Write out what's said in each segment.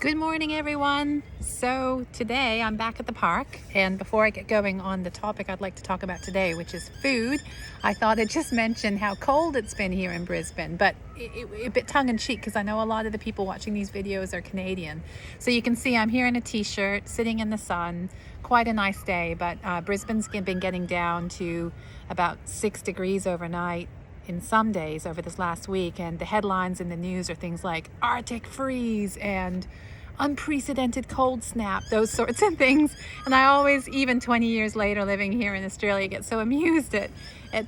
Good morning, everyone. So today I'm back at the park, and before I get going on the topic I'd like to talk about today, which is food, I thought I'd just mention how cold it's been here in Brisbane, but a bit tongue-in-cheek because I know a lot of the people watching these videos are Canadian. So you can see I'm here in a t-shirt, sitting in the sun. Quite a nice day, but Brisbane's been getting down to about 6 degrees overnight in some days over this last week, and the headlines in the news are things like Arctic freeze and unprecedented cold snap, those sorts of things. And I always, even 20 years later living here in Australia, get so amused at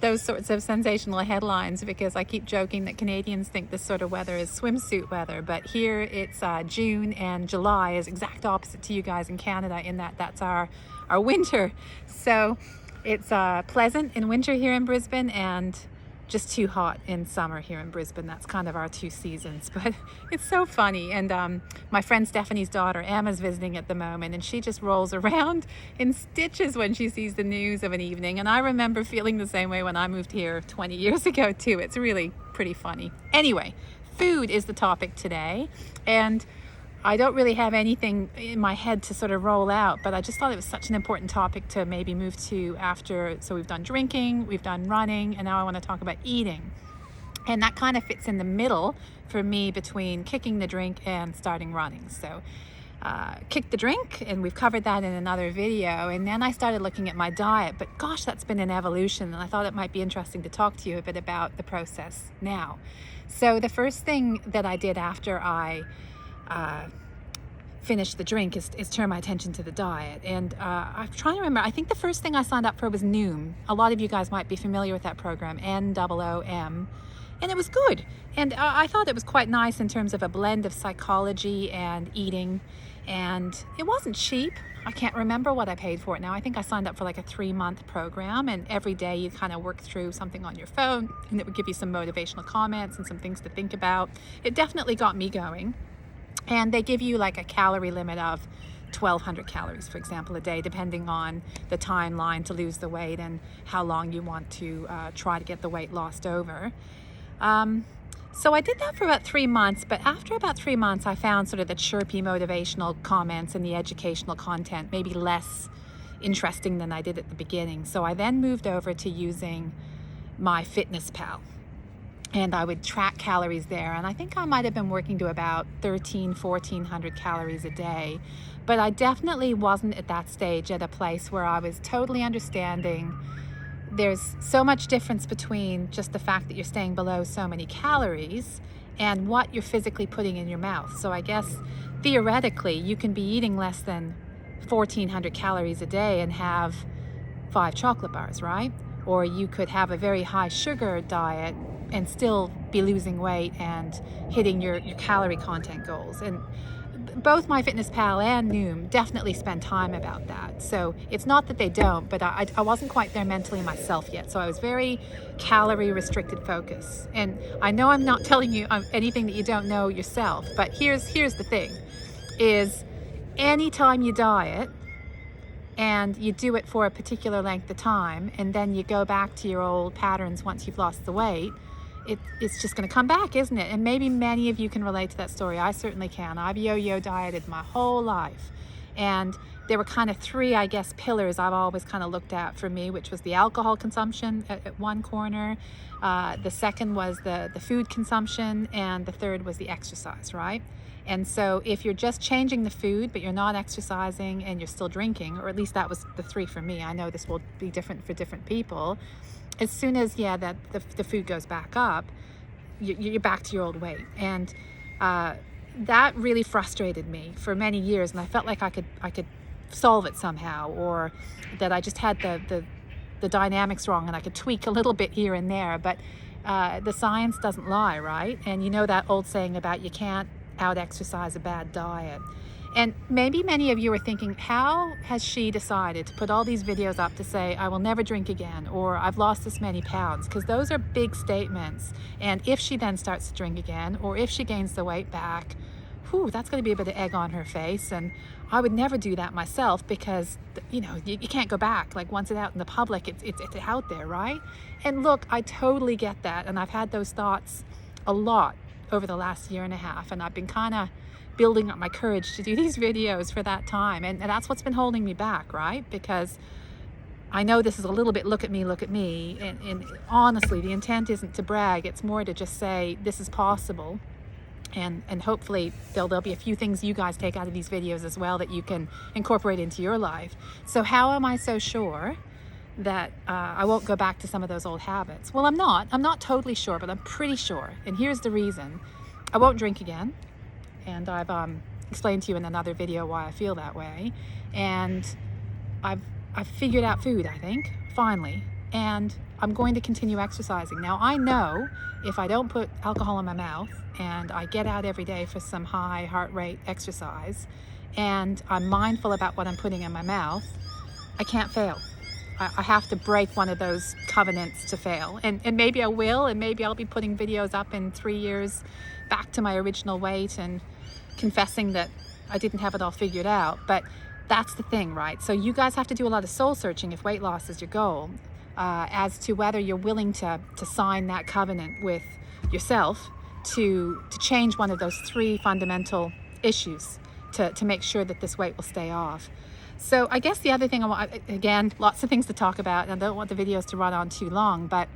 those sorts of sensational headlines, because I keep joking that Canadians think this sort of weather is swimsuit weather, but here it's June, and July is exact opposite to you guys in Canada in that that's our winter. So it's pleasant in winter here in Brisbane and just too hot in summer here in Brisbane. That's kind of our two seasons, but it's so funny. And my friend Stephanie's daughter Emma's visiting at the moment, and she just rolls around in stitches when she sees the news of an evening. And I remember feeling the same way when I moved here 20 years ago too. It's really pretty funny. Anyway, food is the topic today, and I don't really have anything in my head to sort of roll out, but I just thought it was such an important topic to maybe move to after. So we've done drinking, we've done running, and now I want to talk about eating. And that kind of fits in the middle for me between kicking the drink and starting running. So kick the drink, and we've covered that in another video. And then I started looking at my diet, but gosh, that's been an evolution. And I thought it might be interesting to talk to you a bit about the process now. So the first thing that I did after I finish the drink is turn my attention to the diet. And I'm trying to remember, I think the first thing I signed up for was Noom. A lot of you guys might be familiar with that program, NOOM, and it was good. And I thought it was quite nice in terms of a blend of psychology and eating, and it wasn't cheap. I can't remember what I paid for it now. I think I signed up for like a 3-month program, and every day you kind of work through something on your phone, and it would give you some motivational comments and some things to think about. It definitely got me going. And they give you like a calorie limit of 1,200 calories, for example, a day, depending on the timeline to lose the weight and how long you want to try to get the weight lost over. So I did that for about 3 months, but after about 3 months, I found sort of the chirpy motivational comments and the educational content maybe less interesting than I did at the beginning. So I then moved over to using MyFitnessPal. And I would track calories there. And I think I might have been working to about 1,400 calories a day. But I definitely wasn't at that stage at a place where I was totally understanding there's so much difference between just the fact that you're staying below so many calories and what you're physically putting in your mouth. So I guess theoretically, you can be eating less than 1,400 calories a day and have 5 chocolate bars, right? Or you could have a very high sugar diet and still be losing weight and hitting your calorie content goals. And both MyFitnessPal and Noom definitely spend time about that. So it's not that they don't, but I wasn't quite there mentally myself yet. So I was very calorie restricted focus. And I know I'm not telling you anything that you don't know yourself, but here's the thing, is anytime you diet and you do it for a particular length of time, and then you go back to your old patterns once you've lost the weight, it's just going to come back, isn't it? And maybe many of you can relate to that story. I certainly can. I've yo-yo dieted my whole life. And there were kind of 3, I guess, pillars I've always kind of looked at for me, which was the alcohol consumption at one corner. The second was the food consumption, and the third was the exercise, right? And so if you're just changing the food, but you're not exercising and you're still drinking, or at least that was the 3 for me. I know this will be different for different people. As soon as, that the food goes back up, you're back to your old weight. And that really frustrated me for many years. And I felt like I could solve it somehow, or that I just had the dynamics wrong and I could tweak a little bit here and there. But the science doesn't lie, right? And you know that old saying about you can't out-exercise a bad diet. And maybe many of you are thinking, how has she decided to put all these videos up to say, I will never drink again, or I've lost this many pounds? Because those are big statements. And if she then starts to drink again, or if she gains the weight back, that's going to be a bit of egg on her face. And I would never do that myself, because, you can't go back. Like, once it's out in the public, it's out there, right? And look, I totally get that. And I've had those thoughts a lot over the last year and a half. And I've been kind of building up my courage to do these videos for that time. And that's what's been holding me back, right? Because I know this is a little bit look at me. And honestly, the intent isn't to brag. It's more to just say this is possible. And hopefully there'll be a few things you guys take out of these videos as well that you can incorporate into your life. So how am I so sure that I won't go back to some of those old habits? Well, I'm not totally sure, but I'm pretty sure. And here's the reason. I won't drink again. And I've explained to you in another video why I feel that way. And I've figured out food, I think, finally. And I'm going to continue exercising. Now, I know if I don't put alcohol in my mouth and I get out every day for some high heart rate exercise and I'm mindful about what I'm putting in my mouth, I can't fail. I have to break one of those covenants to fail. And maybe I will, and maybe I'll be putting videos up in 3 years back to my original weight and confessing that I didn't have it all figured out. But that's the thing, right? So you guys have to do a lot of soul searching if weight loss is your goal, as to whether you're willing to sign that covenant with yourself to change one of those 3 fundamental issues to make sure that this weight will stay off. So I guess the other thing again, lots of things to talk about, and I don't want the videos to run on too long, but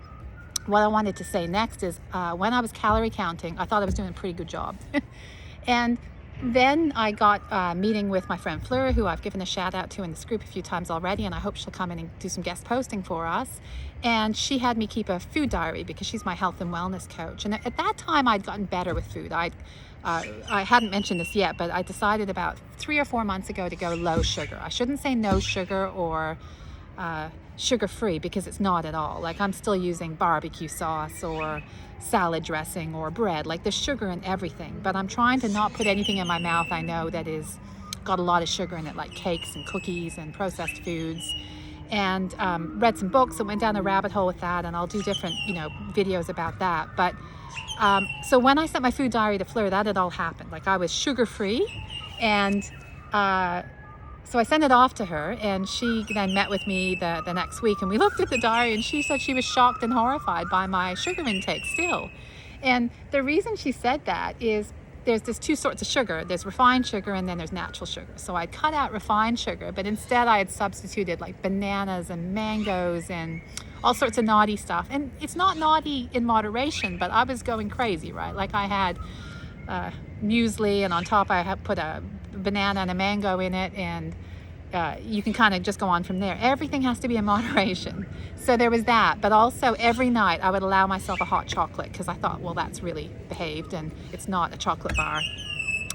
what I wanted to say next is when I was calorie counting, I thought I was doing a pretty good job. And then I got a meeting with my friend Fleur, who I've given a shout out to in this group a few times already, and I hope she'll come in and do some guest posting for us. And she had me keep a food diary because she's my health and wellness coach. And at that time, I'd gotten better with food. I hadn't mentioned this yet, but I decided about 3 or 4 months ago to go low sugar. I shouldn't say no sugar or sugar-free, because it's not at all. Like, I'm still using barbecue sauce or salad dressing or bread. Like, there's sugar in everything, but I'm trying to not put anything in my mouth I know that is got a lot of sugar in it, like cakes and cookies and processed foods. And read some books and went down a rabbit hole with that, and I'll do different videos about that. But so when I sent my food diary to Fleur, that had all happened. Like, I was sugar-free, and so I sent it off to her, and she then met with me the next week, and we looked at the diary, and she said she was shocked and horrified by my sugar intake still. And the reason she said that is there's 2 sorts of sugar. There's refined sugar, and then there's natural sugar. So I cut out refined sugar, but instead I had substituted like bananas and mangoes and all sorts of naughty stuff. And it's not naughty in moderation, but I was going crazy, right? Like, I had muesli, and on top I had put a banana and a mango in it, and you can kind of just go on from there. Everything has to be in moderation. So there was that, but also every night I would allow myself a hot chocolate, because I thought, well, that's really behaved, and it's not a chocolate bar.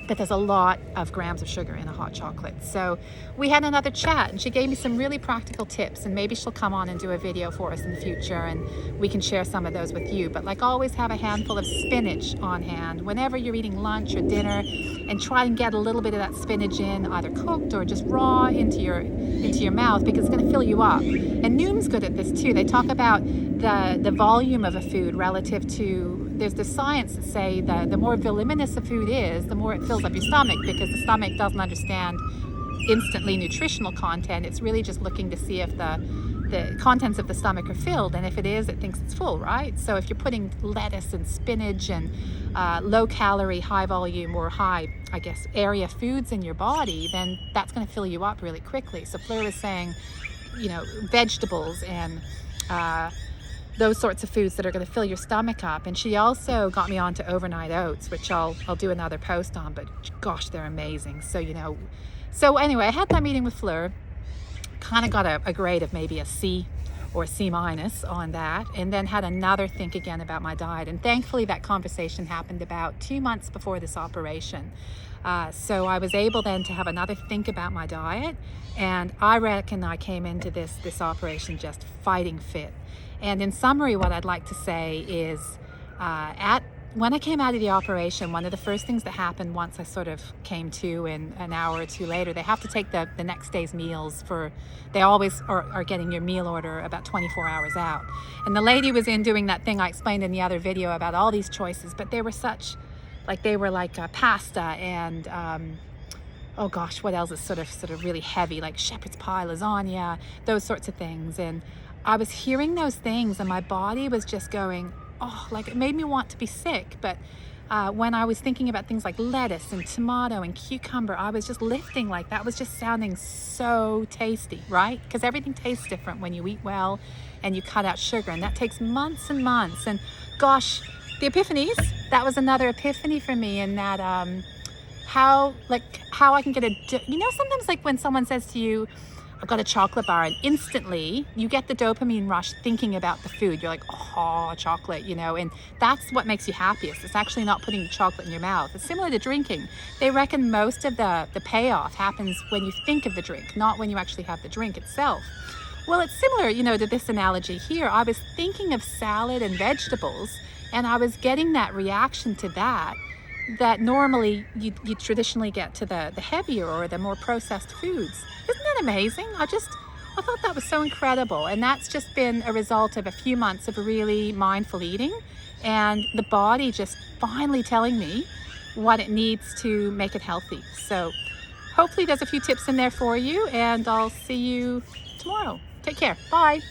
But there's a lot of grams of sugar in a hot chocolate. So we had another chat, and she gave me some really practical tips, and maybe she'll come on and do a video for us in the future, and we can share some of those with you. But like, always have a handful of spinach on hand whenever you're eating lunch or dinner, and try and get a little bit of that spinach in, either cooked or just raw, into your mouth, because it's going to fill you up. And Noom's good at this too. They talk about the volume of a food relative to, there's the science that say that the more voluminous a food is, the more it fills up your stomach, because the stomach doesn't understand instantly nutritional content. It's really just looking to see if the contents of the stomach are filled, and if it is, it thinks it's full, right? So if you're putting lettuce and spinach and low calorie, high volume, or high, I guess, area foods in your body, then that's going to fill you up really quickly. So Fleur was saying, vegetables and those sorts of foods that are going to fill your stomach up. And she also got me onto overnight oats, which I'll do another post on, but gosh, they're amazing. So anyway, I had that meeting with Fleur, kind of got a grade of maybe a C or C- on that, and then had another think again about my diet. And thankfully that conversation happened about 2 months before this operation. So I was able then to have another think about my diet, and I reckon I came into this operation just fighting fit. And in summary, what I'd like to say is when I came out of the operation, one of the first things that happened once I sort of came to, and an hour or two later, they have to take the next day's meals they always are getting your meal order about 24 hours out. And the lady was in doing that thing I explained in the other video about all these choices, but they were like pasta and oh gosh, what else is sort of really heavy, like shepherd's pie, lasagna, those sorts of things. And I was hearing those things, and my body was just going, oh, like, it made me want to be sick. But when I was thinking about things like lettuce and tomato and cucumber, I was just lifting. Like, that was just sounding so tasty, right? Because everything tastes different when you eat well and you cut out sugar, and that takes months and months. And gosh, the epiphanies, that was another epiphany for me, in that how I can get sometimes, like, when someone says to you, I've got a chocolate bar, and instantly you get the dopamine rush thinking about the food. You're like, oh, chocolate, and that's what makes you happiest. It's actually not putting the chocolate in your mouth. It's similar to drinking. They reckon most of the payoff happens when you think of the drink, not when you actually have the drink itself. Well, it's similar, to this analogy here. I was thinking of salad and vegetables, and I was getting that reaction to that normally you traditionally get to the heavier or the more processed foods. Isn't that amazing? I thought that was so incredible. And that's just been a result of a few months of really mindful eating, and the body just finally telling me what it needs to make it healthy. So hopefully there's a few tips in there for you, and I'll see you tomorrow. Take care. Bye.